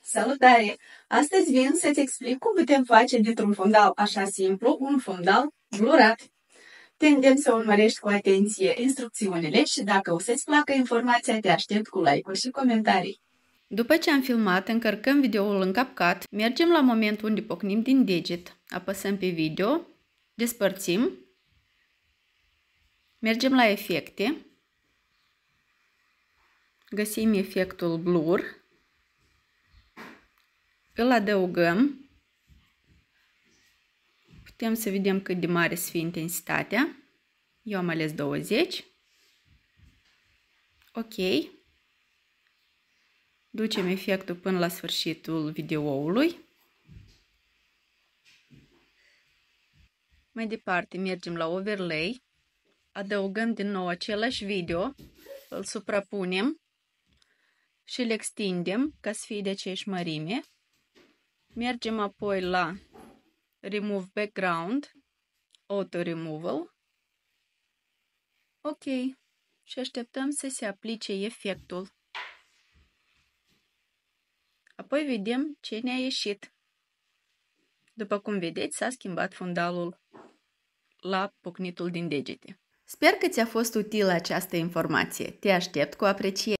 Salutare! Astăzi vin să-ți explic cum putem face dintr-un fondal așa simplu un fondal blurat. Te îndemn să urmărești cu atenție instrucțiunile și dacă o să-ți placă informația, te aștept cu like-uri și comentarii. După ce am filmat, încărcăm videoul în CapCut, mergem la momentul unde pocnim din deget, apăsăm pe video, despărțim, mergem la efecte, găsim efectul blur, îl adăugăm, putem să vedem cât de mare să fie intensitatea, eu am ales 20, ok, ducem efectul până la sfârșitul videoului. Mai departe mergem la overlay, adăugăm din nou același video, îl suprapunem și îl extindem ca să fie de aceeași mărime. Mergem apoi la Remove Background, Auto Removal, ok, și așteptăm să se aplice efectul. Apoi vedem ce ne-a ieșit. După cum vedeți, s-a schimbat fundalul la pocnitul din degete. Sper că ți-a fost utilă această informație. Te aștept cu apreciere.